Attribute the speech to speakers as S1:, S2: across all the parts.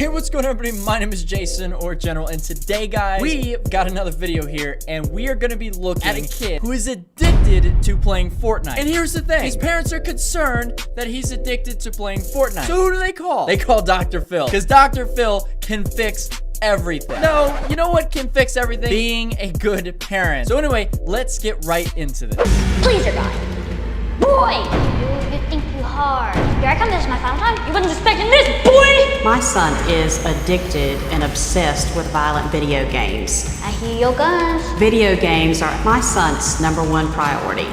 S1: Hey, what's going on, everybody? My name is Jason, or General, and today, guys, we got another video here, and we are gonna be looking at a kid who is addicted to playing Fortnite. And here's the thing, his parents are concerned that he's addicted to playing Fortnite. So who do they call? They call Dr. Phil, because Dr. Phil can fix everything. No, you know what can fix everything? Being a good parent. So anyway, let's get right into this.
S2: Pleaser guy. Boy! You think too hard. Here I come, this is my final time. You wasn't expecting this, boy!
S3: My son is addicted and obsessed with violent video games.
S2: I hear your guns.
S3: Video games are my son's #1 priority.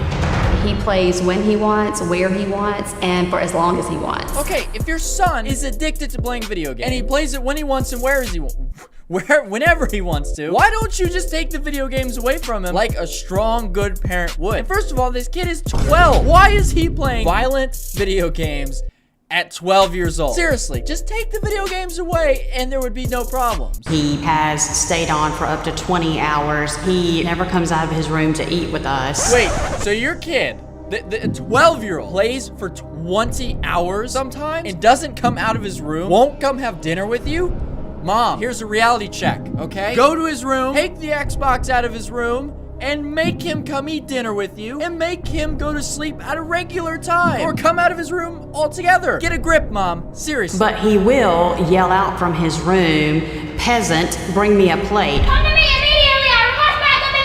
S4: He plays when he wants, where he wants, and for as long as he wants.
S1: Okay, if your son is addicted to playing video games, and he plays it when he wants and whenever he wants to, why don't you just take the video games away from him like a strong, good parent would? And first of all, this kid is 12. Why is he playing violent video games at 12 years old? Seriously, just take the video games away and there would be no problems.
S3: He has stayed on for up to 20 hours. He never comes out of his room to eat with us.
S1: Wait, so your kid, the 12-year-old, plays for 20 hours sometimes and doesn't come out of his room, won't come have dinner with you? Mom, here's a reality check, okay? Go to his room, take the Xbox out of his room, and make him come eat dinner with you, and make him go to sleep at a regular time, or come out of his room altogether. Get a grip, Mom, seriously.
S3: But he will yell out from his room, "Peasant, bring me a plate."
S2: Come to me immediately! I request backup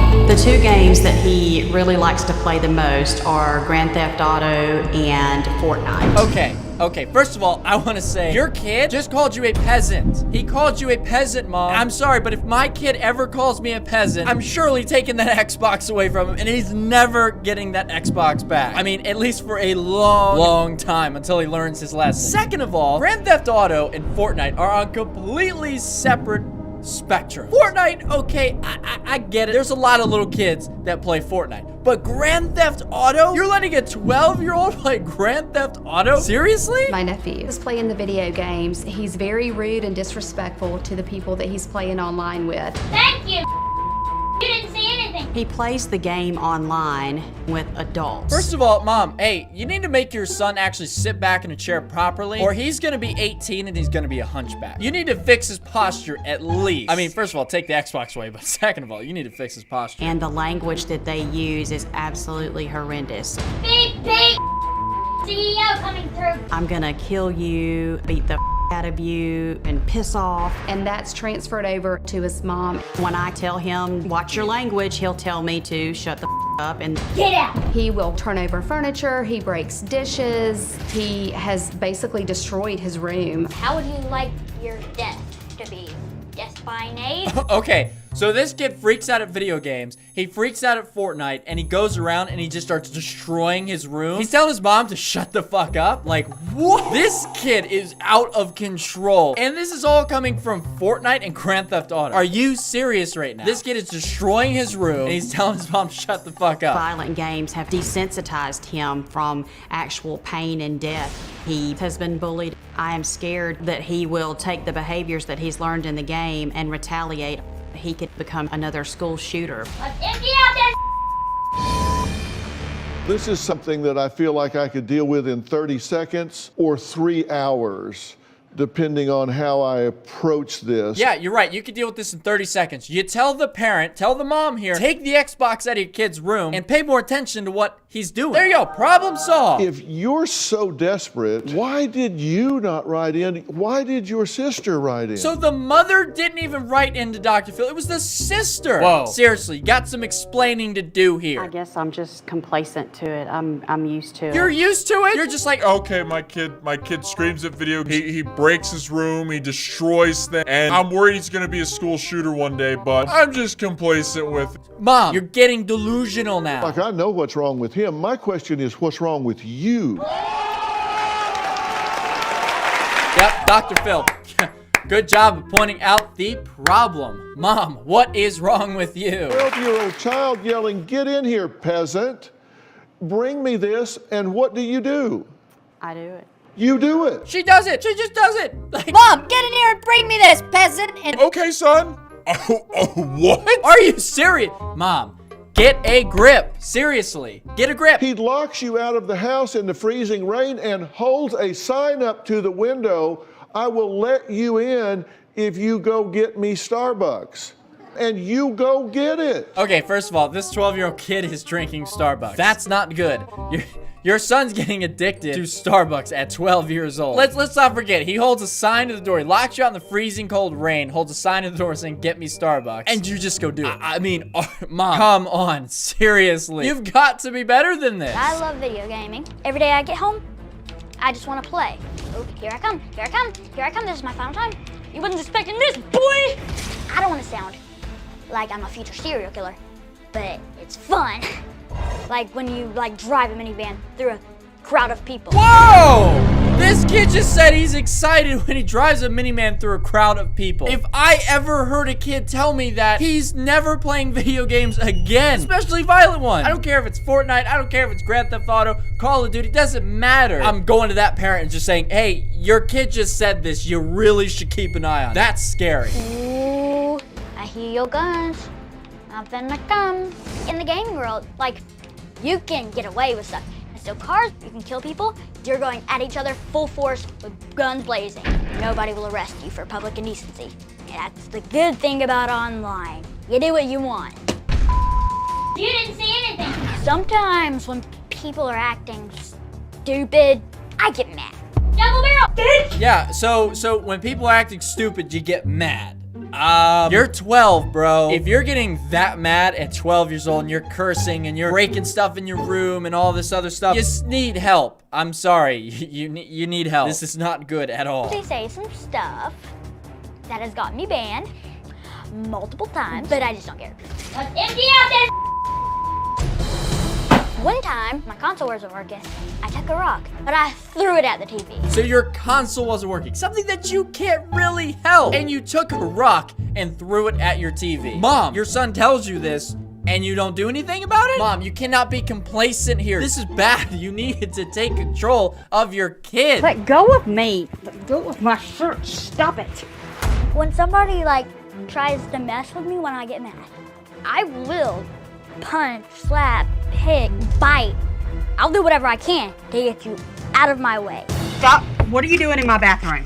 S2: immediately!
S3: The two games that he really likes to play the most are Grand Theft Auto and Fortnite.
S1: Okay, first of all, I want to say, your kid just called you a peasant. He called you a peasant, Mom. I'm sorry, but if my kid ever calls me a peasant, I'm surely taking that Xbox away from him, and he's never getting that Xbox back. I mean, at least for a long time, until he learns his lesson. Second of all, Grand Theft Auto and Fortnite are on completely separate spectrum. Fortnite, okay, I get it. There's a lot of little kids that play Fortnite. But Grand Theft Auto? You're letting a 12-year-old play Grand Theft Auto? Seriously?
S4: My nephew is playing the video games. He's very rude and disrespectful to the people that he's playing online with.
S2: Thank you! You didn't say anything!
S3: He plays the game online with adults.
S1: First of all, Mom, hey, you need to make your son actually sit back in a chair properly, or he's gonna be 18 and he's gonna be a hunchback. You need to fix his posture at least. I mean, first of all, take the Xbox away, but second of all, you need to fix his posture.
S3: And the language that they use is absolutely horrendous.
S2: Beep, beep! CEO coming through!
S3: I'm gonna kill you, beat the out of you, and piss off.
S4: And that's transferred over to his mom.
S3: When I tell him, watch your language, he'll tell me to shut the up and
S2: Get out!
S4: He will turn over furniture, he breaks dishes. He has basically destroyed his room.
S2: How would you like your death to be? Death by name?
S1: Okay, so this kid freaks out at video games, he freaks out at Fortnite, and he goes around and he just starts destroying his room. He's telling his mom to shut the fuck up. Like, what? This kid is out of control. And this is all coming from Fortnite and Grand Theft Auto. Are you serious right now? This kid is destroying his room, and he's telling his mom to shut the fuck up.
S3: Violent games have desensitized him from actual pain and death. He has been bullied. I am scared that he will take the behaviors that he's learned in the game and retaliate. He could become another school shooter.
S2: Let's empty out that
S5: This is something that I feel like I could deal with in 30 seconds or 3 hours, depending on how I approach this.
S1: Yeah, you're right. You can deal with this in 30 seconds. You tell the parent, tell the mom here, take the Xbox out of your kid's room and pay more attention to what he's doing. There you go. Problem solved.
S5: If you're so desperate, why did you not write in? Why did your sister write in?
S1: So the mother didn't even write into Dr. Phil. It was the sister. Whoa. Seriously, you got some explaining to do here.
S3: I guess I'm just complacent to it. I'm used to it.
S1: You're used to it? You're just like,
S6: Okay, my kid screams at video. He breaks his room, he destroys things, and I'm worried he's gonna be a school shooter one day, but I'm just complacent with it.
S1: Mom, you're getting delusional now.
S5: Like, I know what's wrong with him. My question is, what's wrong with you?
S1: Yep, Dr. Phil. Good job of pointing out the problem. Mom, what is wrong with you?
S5: 12-year-old child yelling, "Get in here, peasant. Bring me this," and what do?
S3: I do it.
S5: You do it.
S1: She does it. She just does it. Like,
S2: Mom, get in here and bring me this, peasant! And
S6: Okay, son. Oh, what?
S1: are you serious? Mom, get a grip. Seriously, get a grip.
S5: He locks you out of the house in the freezing rain and holds a sign up to the window. I will let you in if you go get me Starbucks. And you go get it.
S1: Okay, first of all, this 12-year-old kid is drinking Starbucks. That's not good. Your son's getting addicted to Starbucks at 12 years old. Let's not forget, he holds a sign to the door. He locks you out in the freezing cold rain, holds a sign to the door saying, get me Starbucks. And you just go do it. I mean, Mom, come on, seriously. You've got to be better than this.
S2: I love video gaming. Every day I get home, I just want to play. Oh, here I come, here I come, here I come. This is my final time. You wasn't expecting this, boy! I don't want to sound like I'm a future serial killer, but it's fun. Like when you drive a minivan through a crowd of people.
S1: Whoa! This kid just said he's excited when he drives a minivan through a crowd of people. If I ever heard a kid tell me that, he's never playing video games again, especially violent ones. I don't care if it's Fortnite, I don't care if it's Grand Theft Auto, Call of Duty, doesn't matter. I'm going to that parent and just saying, hey, your kid just said this, you really should keep an eye on. That's scary.
S2: Ooh, I hear your guns. I'm finna come. In the gaming world, like, you can get away with stuff. And so cars, you can kill people. You're going at each other full force with guns blazing. Nobody will arrest you for public indecency. And that's the good thing about online. You do what you want. You didn't see anything. Sometimes when people are acting stupid, I get mad. Double barrel, bitch!
S1: Yeah, so when people are acting stupid, you get mad. You're 12, bro. If you're getting that mad at 12 years old and you're cursing and you're breaking stuff in your room and all this other stuff, you need help. I'm sorry, you need help. This is not good at all.
S2: They say some stuff that has got me banned multiple times, but I just don't care. Let's empty out this. One time, my console wasn't working. I took a rock, but I threw it at the TV.
S1: So your console wasn't working, something that you can't really help. And you took a rock and threw it at your TV. Mom, your son tells you this, and you don't do anything about it? Mom, you cannot be complacent here. This is bad. You need to take control of your kid.
S3: Let go of me. Let go of my shirt. Stop it.
S2: When somebody tries to mess with me when I get mad, I will punch, slap, hit, bite. I'll do whatever I can to get you out of my way.
S3: Stop. What are you doing in my bathroom?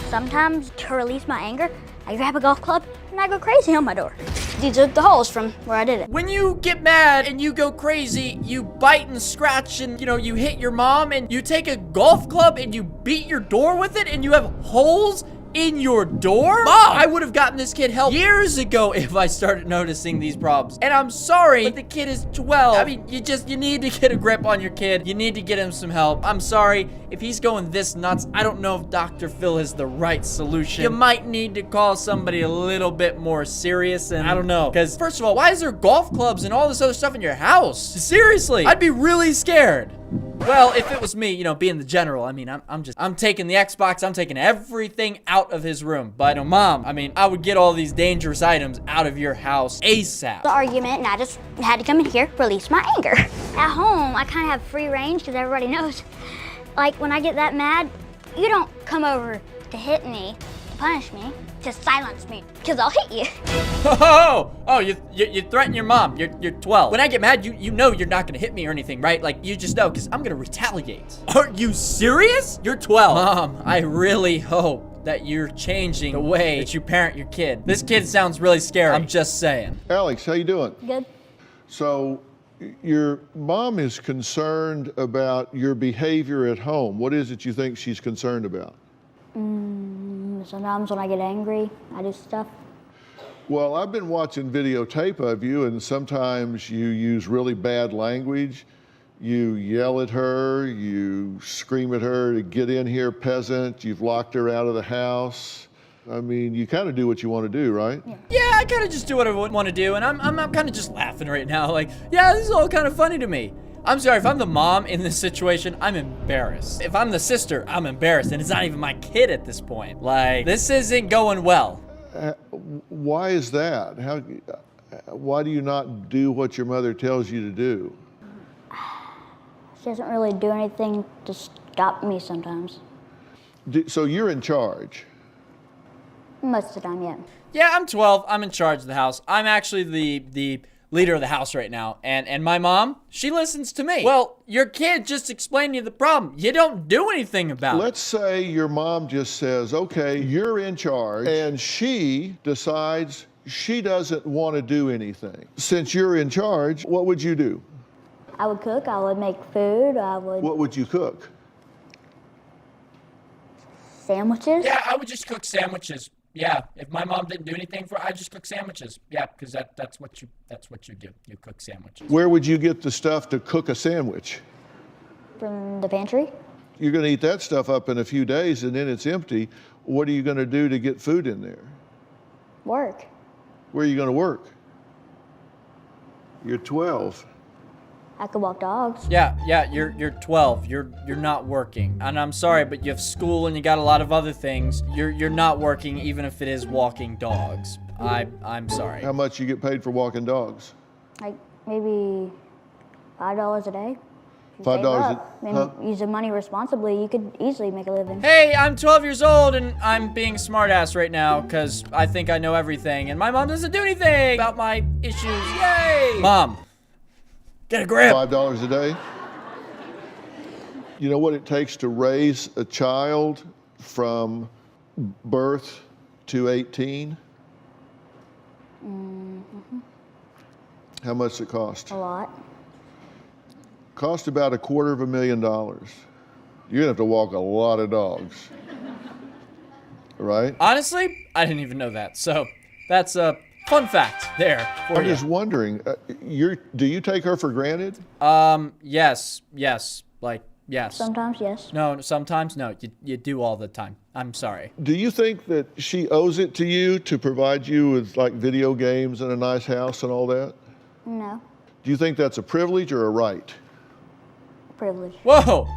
S2: Sometimes, to release my anger, I grab a golf club and I go crazy on my door. These are the holes from where I did it.
S1: When you get mad and you go crazy, you bite and scratch and, you hit your mom and you take a golf club and you beat your door with it and you have holes in your door? Mom, I would have gotten this kid help years ago if I started noticing these problems. And I'm sorry, but the kid is 12. I mean, you need to get a grip on your kid. You need to get him some help. I'm sorry, if he's going this nuts, I don't know if Dr. Phil is the right solution. You might need to call somebody a little bit more serious, and I don't know. Because, first of all, why is there golf clubs and all this other stuff in your house? Seriously, I'd be really scared. Well, if it was me, being the general, I mean, I'm taking the Xbox, I'm taking everything out of his room. But, Mom, I mean, I would get all these dangerous items out of your house ASAP.
S2: The argument, and I just had to come in here, release my anger. At home, I kind of have free range because everybody knows, when I get that mad, you don't come over to hit me, to punish me, to silence me, because I'll hit you.
S1: Oh, you threaten your mom. You're 12. When I get mad, you know you're not gonna hit me or anything, right? You just know, because I'm gonna retaliate. Are you serious? You're 12. Mom, I really hope that you're changing the way that you parent your kid. This kid sounds really scary. I'm just saying.
S5: Alex, how you doing?
S2: Good.
S5: So your mom is concerned about your behavior at home. What is it you think she's concerned about?
S2: Sometimes when I get angry, I do stuff.
S5: Well, I've been watching videotape of you, and sometimes you use really bad language. You yell at her, you scream at her to get in here, peasant. You've locked her out of the house. I mean, you kind of do what you want to do, right?
S1: Yeah, I kind of just do what I want to do, and I'm kind of just laughing right now. Yeah, this is all kind of funny to me. I'm sorry, if I'm the mom in this situation, I'm embarrassed. If I'm the sister, I'm embarrassed, and it's not even my kid at this point. This isn't going well.
S5: Why is that? Why do you not do what your mother tells you to do?
S2: She doesn't really do anything to stop me sometimes.
S5: So you're in charge?
S2: Most of the time, yeah.
S1: Yeah, I'm 12. I'm in charge of the house. I'm actually the leader of the house right now. And my mom, she listens to me. Well, your kid just explained to you the problem. You don't do anything about it.
S5: Let's say your mom just says, okay, you're in charge, and she decides she doesn't want to do anything. Since you're in charge, what would you do?
S2: I would cook, I would make food, I would...
S5: What would you cook?
S2: Sandwiches?
S1: Yeah, I would just cook sandwiches. Yeah, if my mom didn't do anything for it, I'd just cook sandwiches. Yeah, because that's what you do. You cook sandwiches.
S5: Where would you get the stuff to cook a sandwich?
S2: From the pantry?
S5: You're going to eat that stuff up in a few days, and then it's empty. What are you going to do to get food in there?
S2: Work.
S5: Where are you going to work? You're 12.
S2: I could walk dogs.
S1: Yeah, you're 12. You're not working. And I'm sorry, but you have school and you got a lot of other things. You're not working even if it is walking dogs. I'm sorry.
S5: How much you get paid for walking dogs?
S2: Like maybe $5 a day.
S5: $5
S2: Use the money responsibly, you could easily make a living.
S1: Hey, I'm 12 years old and I'm being a smartass right now because I think I know everything and my mom doesn't do anything about my issues. Yay! Mom, get a grip.
S5: $5 a day? You know what it takes to raise a child from birth to 18?
S2: Mm-hmm.
S5: How much does it cost?
S2: A lot.
S5: Cost about $250,000. You're gonna have to walk a lot of dogs, right?
S1: Honestly, I didn't even know that. So that's a fun fact there for
S5: I'm
S1: you.
S5: just wondering, do you take her for granted?
S1: Yes, like, yes.
S2: Sometimes, yes.
S1: No, sometimes, no. You do all the time. I'm sorry.
S5: Do you think that she owes it to you to provide you with like video games and a nice house and all that?
S2: No.
S5: Do you think that's a privilege or a right?
S2: Privilege.
S1: Whoa.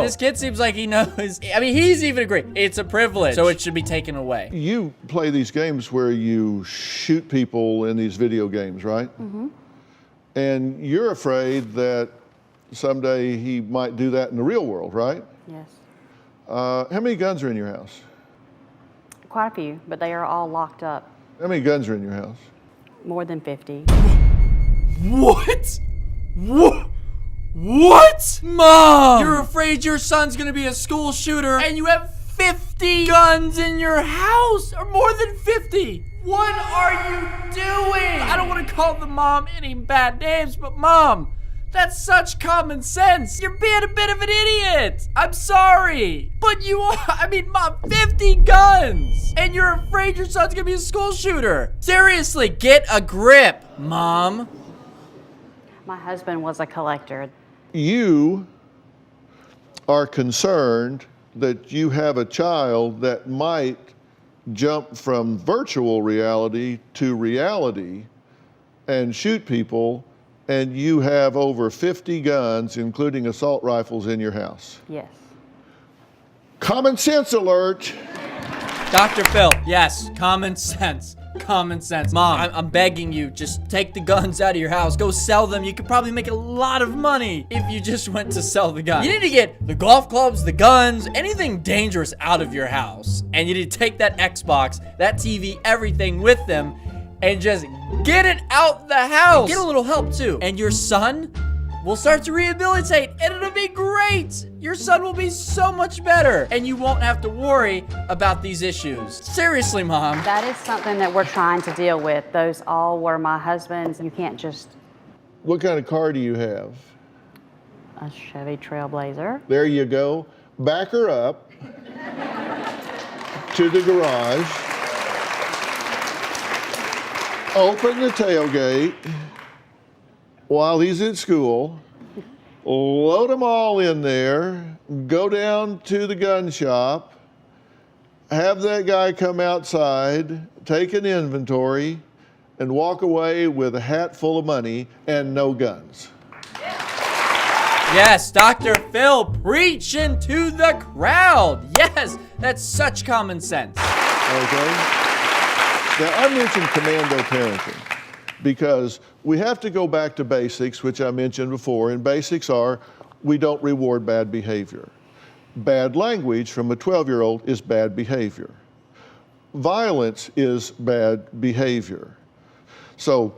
S1: This kid seems like he knows. I mean, he's even agreed. It's a privilege, so it should be taken away.
S5: You play these games where you shoot people in these video games, right? Mm-hmm. And you're afraid that someday he might do that in the real world, right?
S3: Yes.
S5: How many guns are in your house?
S3: Quite a few, but they are all locked up.
S5: How many guns are in your house?
S3: More than 50.
S1: What? What? Mom! You're afraid your son's gonna be a school shooter and you have 50 guns in your house? Or more than 50? What are you doing? I don't want to call the mom any bad names, but Mom, that's such common sense. You're being a bit of an idiot. I'm sorry. But you are, Mom, 50 guns. And you're afraid your son's gonna be a school shooter. Seriously, get a grip, Mom.
S3: My husband was a collector.
S5: You are concerned that you have a child that might jump from virtual reality to reality and shoot people, and you have over 50 guns, including assault rifles, in your house.
S3: Yes.
S5: Common sense alert.
S1: Dr. Phil, yes, common sense. Common sense. Mom, I'm begging you, just take the guns out of your house. Go sell them. You could probably make a lot of money if you just went to sell the guns. You need to get the golf clubs, the guns, anything dangerous out of your house. And you need to take that Xbox, that TV, everything with them, and just get it out the house. And get a little help too. And your son will start to rehabilitate, and it'll be great. Your son will be so much better, and you won't have to worry about these issues. Seriously, Mom.
S3: That is something that we're trying to deal with. Those all were my husband's. You can't just...
S5: What kind of car do you have?
S3: A Chevy Trailblazer.
S5: There you go. Back her up to the garage. Open the tailgate while he's at school. Load them all in there. Go down to the gun shop. Have that guy come outside, take an inventory, and walk away with a hat full of money and no guns.
S1: Yes, Dr. Phil, preaching to the crowd. Yes, that's such common sense.
S5: Okay? Now, I mentioned commando parenting because we have to go back to basics, which I mentioned before, and basics are we don't reward bad behavior. Bad language from a 12-year-old is bad behavior. Violence is bad behavior. So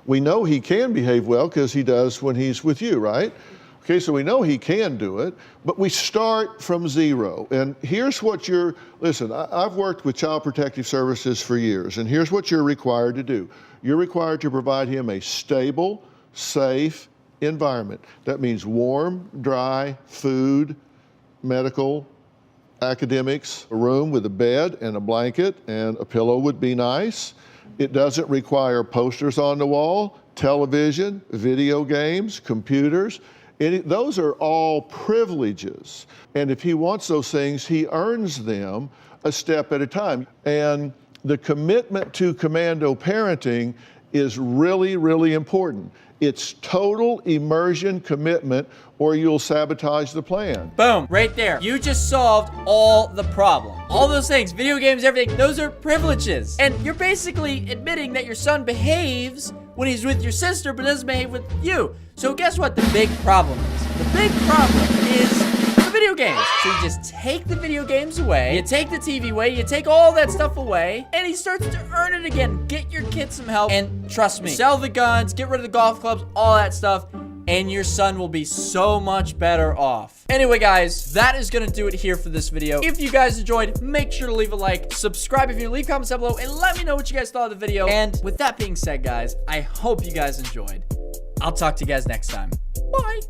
S5: We know he can behave well because he does when he's with you, right? Okay, so we know he can do it, but we start from zero. And here's what listen, I've worked with Child Protective Services for years, and here's what you're required to do. You're required to provide him a stable, safe environment. That means warm, dry, food, medical, academics, a room with a bed and a blanket and a pillow would be nice. It doesn't require posters on the wall, television, video games, computers. Those are all privileges. And if he wants those things, he earns them a step at a time. And the commitment to commando parenting is really, really important. It's total immersion commitment or you'll sabotage the plan.
S1: Boom, right there. You just solved all the problem. All those things, video games, everything, those are privileges. And you're basically admitting that your son behaves when he's with your sister, but doesn't behave with you. So guess what the big problem is? The big problem is the video games. So you just take the video games away, you take the TV away, you take all that stuff away, and he starts to earn it again. Get your kid some help, and trust me, sell the guns, get rid of the golf clubs, all that stuff, and your son will be so much better off. Anyway, guys, that is gonna do it here for this video. If you guys enjoyed, make sure to leave a like, subscribe if you leave comments down below, and let me know what you guys thought of the video. And with that being said, guys, I hope you guys enjoyed. I'll talk to you guys next time. Bye.